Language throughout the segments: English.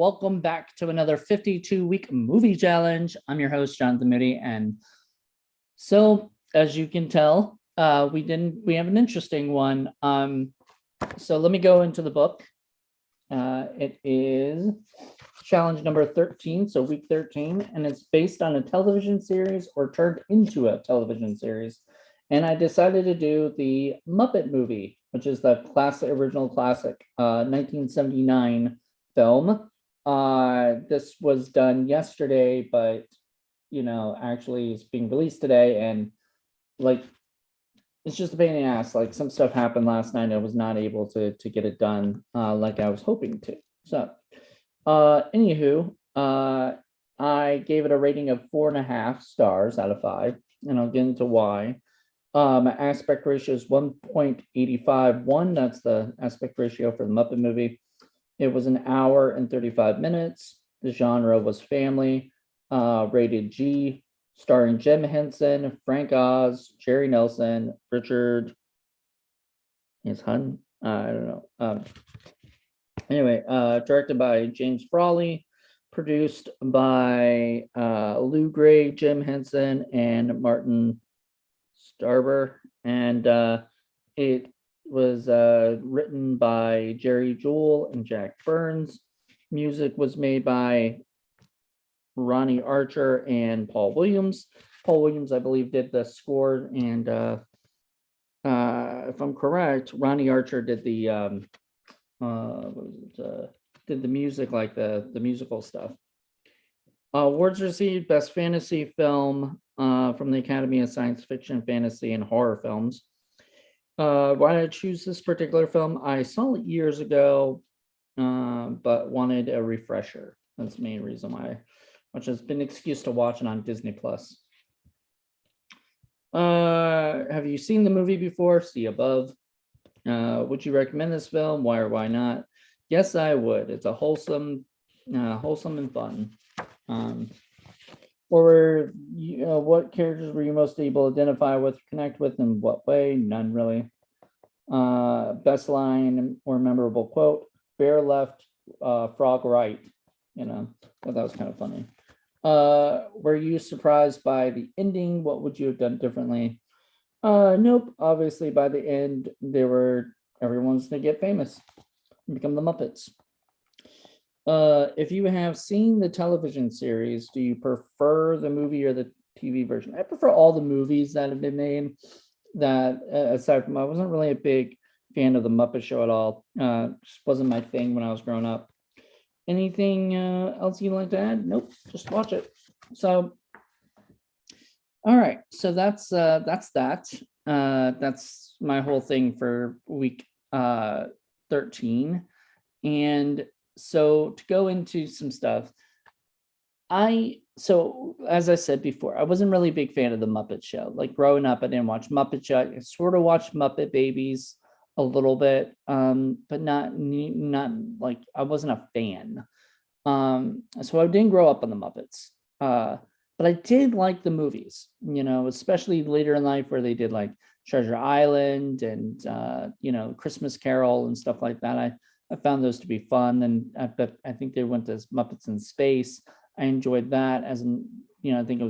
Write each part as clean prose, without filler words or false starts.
welcome back to another 52-week movie challenge. I'm your host, Jonathan Moody, and so as you can tell, we have an interesting one. So let me go into the book. It is challenge number 13, so week 13, and it's based on a television series or turned into a television series. And I decided to do the Muppet Movie, which is the original classic 1979 film. This was done yesterday, but actually it's being released today, and it's just a pain in the ass. Like, some stuff happened last night. I was not able to get it done like I was hoping to. So, anywho, I gave it a rating of 4.5 stars out of 5, and I'll get into why. Aspect ratio is 1.851. That's the aspect ratio for the Muppet Movie. It was an hour and 35 minutes. The genre was family, rated G, starring Jim Henson, Frank Oz, Jerry Nelson, Richard, his hun, I don't know. Anyway, directed by James Frawley, produced by Lou Gray, Jim Henson, and Martin Starber, and it was written by Jerry Jewell and Jack Burns. Music was made by Ronnie Archer and Paul Williams. Paul Williams, I believe, did the score, and if I'm correct, Ronnie Archer did the did the music, like the musical stuff. Awards received: Best Fantasy Film from the Academy of Science Fiction, Fantasy, and Horror Films. Why did I choose this particular film? I saw it years ago, but wanted a refresher. That's the main reason why, which has been an excuse to watch it on Disney Plus. Have you seen the movie before? See above. Would you recommend this film? Why or why not? Yes, I would. It's a wholesome and fun. What characters were you most able to identify with, connect with, in what way? None, really. Best line or memorable quote: "Bear left, frog right." Well, that was kind of funny. Were you surprised by the ending? What would you have done differently? Nope. Obviously, by the end, everyone's gonna get famous and become the Muppets. If you have seen the television series, do you prefer the movie or the TV version? I prefer all the movies that have been made. That aside from, I wasn't really a big fan of the Muppet Show at all. Just wasn't my thing when I was growing up. Anything else you'd like to add? Nope, just watch it. So, all right. So that's that. That's my whole thing for week 13. And so to go into some stuff, as I said before, I wasn't really a big fan of the Muppet Show. Like, growing up, I didn't watch Muppet Show. I sort of watched Muppet Babies a little bit, but not like, I wasn't a fan. So I didn't grow up on the Muppets. But I did like the movies, especially later in life, where they did like Treasure Island and Christmas Carol and stuff like that. I found those to be fun, and I think they went to Muppets in Space. I enjoyed that I think I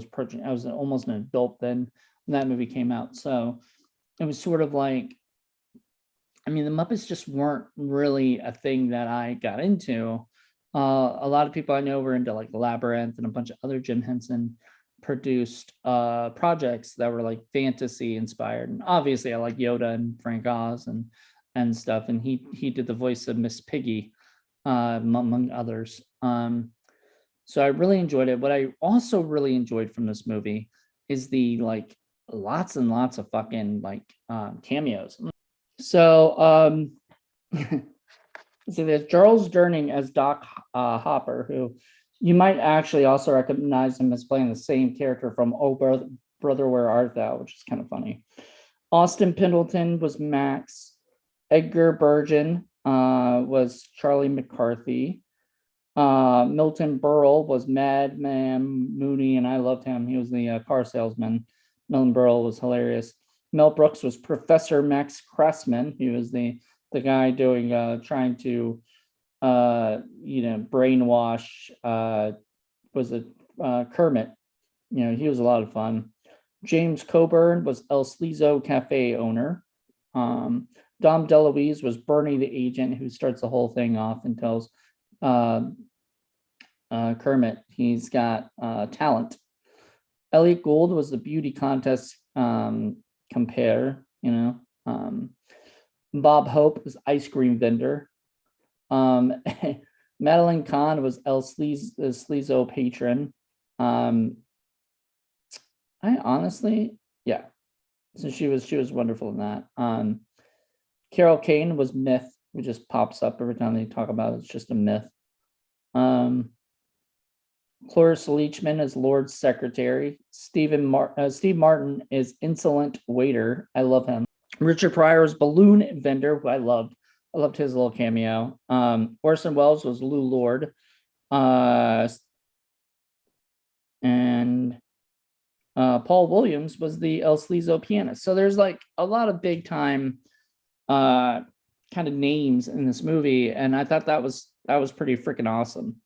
was almost an adult then when that movie came out. So it was sort of like, the Muppets just weren't really a thing that I got into. A lot of people I know were into like Labyrinth and a bunch of other Jim Henson produced projects that were like fantasy inspired. And obviously I like Yoda and Frank Oz and stuff. And he did the voice of Miss Piggy, among others. So I really enjoyed it. What I also really enjoyed from this movie is the lots and lots of fucking cameos. So so there's Charles Durning as Doc Hopper, who you might actually also recognize him as playing the same character from Oh Brother, Where Art Thou, which is kind of funny. Austin Pendleton was Max. Edgar Bergen was Charlie McCarthy. Milton Berle was Madman Moody, and I loved him. He was the car salesman. Milton Berle was hilarious. Mel Brooks was Professor Max Craftsman. He was the guy doing trying to Brainwash, was it Kermit. He was a lot of fun. James Coburn was El Slizo Cafe owner. Dom DeLuise was Bernie the agent who starts the whole thing off and tells Kermit he's got talent. Elliot Gould was the beauty contest compare. Bob Hope was ice cream vendor. Madeline Kahn was El Slizo patron. I honestly, yeah. So she was wonderful in that. Carol Kane was Myth, who just pops up every time they talk about it. It's just a myth. Cloris Leachman is Lord's secretary. Steve Martin is insolent waiter. I love him. Richard Pryor was balloon vendor, who I loved. I loved his little cameo. Orson Welles was Lou Lord. And Paul Williams was the El Slizo pianist. So there's like a lot of big time kind of names in this movie, and I thought that was pretty freaking awesome.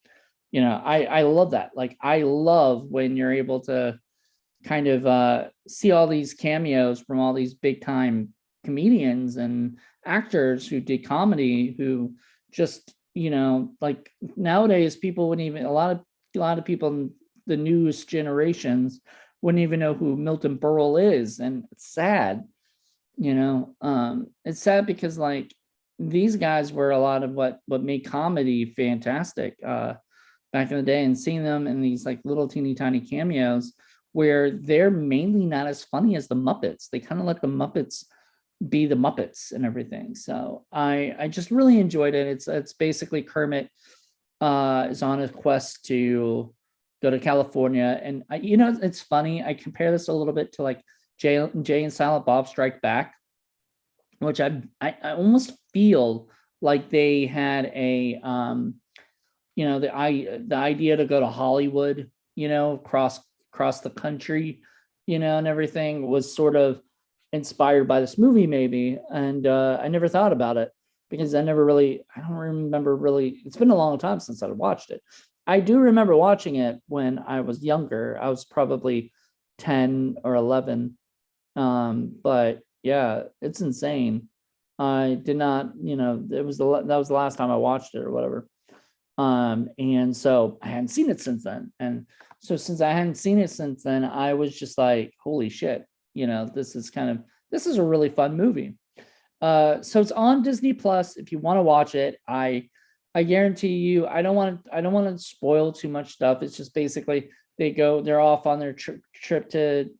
I love that. Like, I love when you're able to kind of see all these cameos from all these big time comedians and actors who did comedy, who just, like nowadays people wouldn't even, a lot of people in the newest generations wouldn't even know who Milton Berle is. And it's sad, it's sad because like these guys were a lot of what made comedy fantastic back in the day, and seeing them in these like little teeny tiny cameos where they're mainly not as funny as the Muppets. They kind of let the Muppets be the Muppets and everything. So I just really enjoyed it. It's basically Kermit is on a quest to go to California. And it's funny. I compare this a little bit to like Jay and Silent Bob Strike Back, which I almost feel like they had a the idea to go to Hollywood, across the country, and everything was sort of inspired by this movie maybe. And I never thought about it because I don't remember really. It's been a long time since I watched it. I do remember watching it when I was younger. I was probably 10 or 11. But yeah, it's insane. I did not, that was the last time I watched it or whatever. And so I hadn't seen it since then. And so since I hadn't seen it since then, I was just like, holy shit, this is a really fun movie. So it's on Disney Plus. If you want to watch it, I guarantee you, I don't want to spoil too much stuff. It's just basically they're off on their trip to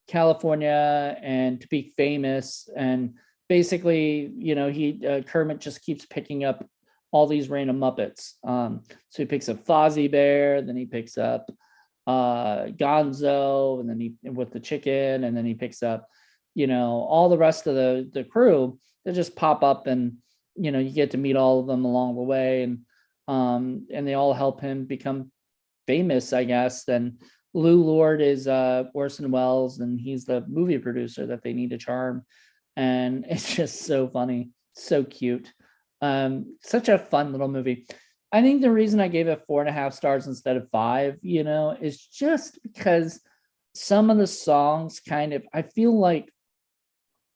California and to be famous. And basically, Kermit just keeps picking up all these random Muppets. So he picks up Fozzie Bear, then he picks up Gonzo, and then he with the chicken, and then he picks up, all the rest of the crew that just pop up, and you get to meet all of them along the way, and they all help him become famous, I guess. Then Lou Lord is Orson Welles, and he's the movie producer that they need to charm. And it's just so funny, so cute. Such a fun little movie. I think the reason I gave it 4.5 stars instead of 5, is just because some of the songs I feel like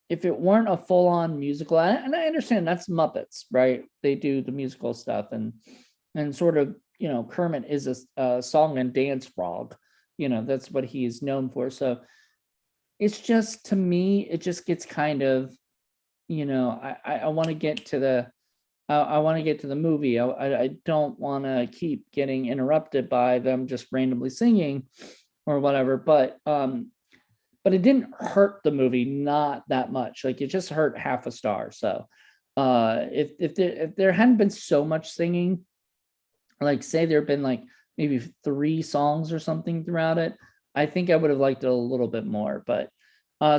if it weren't a full-on musical, and I understand that's Muppets, right? They do the musical stuff, and sort of, Kermit is a song and dance frog. That's what he's known for. So it's just, to me, it just gets kind of, I want to get to the movie. I don't want to keep getting interrupted by them just randomly singing or whatever. But it didn't hurt the movie, not that much. Like, it just hurt half a star. So if there hadn't been so much singing, like say there had been like maybe 3 songs or something throughout it, I think I would have liked it a little bit more. But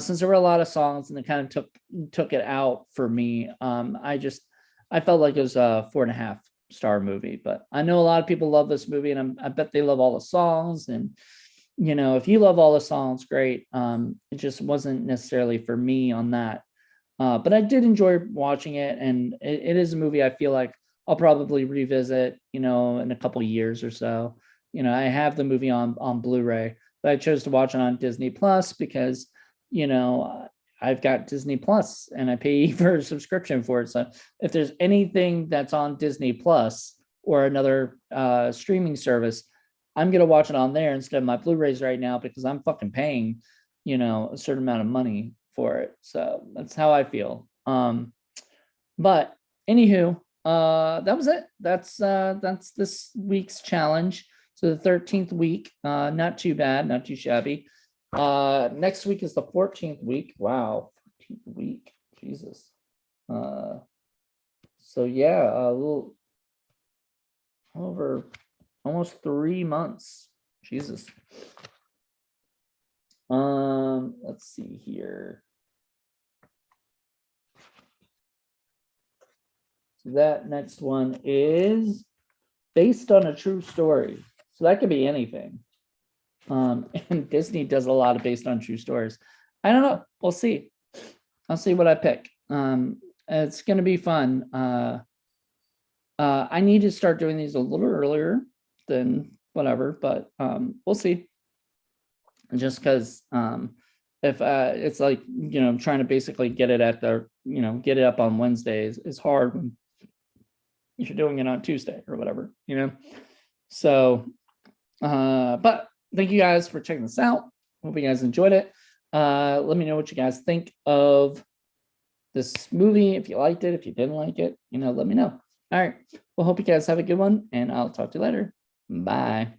since there were a lot of songs and it kind of took it out for me, I felt like it was a 4.5 star movie. But I know a lot of people love this movie, and I bet they love all the songs. And if you love all the songs, great. It just wasn't necessarily for me on that But I did enjoy watching it, and it is a movie I feel like I'll probably revisit, in a couple years or so. I have the movie on Blu-ray, but I chose to watch it on Disney Plus because, you know, I've got Disney Plus and I pay for a subscription for it. So if there's anything that's on Disney Plus or another streaming service, I'm gonna watch it on there instead of my Blu-rays right now because I'm fucking paying, a certain amount of money for it. So that's how I feel. But anywho, that was it. That's this week's challenge. So the 13th week, not too bad, not too shabby. Next week is the 14th week. Wow, 14th week. Jesus. So yeah, a little over almost 3 months. Jesus. Let's see here. So that next one is based on a true story. So that could be anything. And Disney does a lot of based on true stories. I don't know. We'll see. I'll see what I pick. It's gonna be fun. I need to start doing these a little earlier than whatever, but we'll see. Just because if it's like trying to basically get it at the get it up on Wednesdays is hard when you're doing it on Tuesday or whatever. So but thank you guys for checking this out. Hope you guys enjoyed it. Let me know what you guys think of this movie. If you liked it, if you didn't like it, let me know. All right. Well, hope you guys have a good one, and I'll talk to you later. Bye.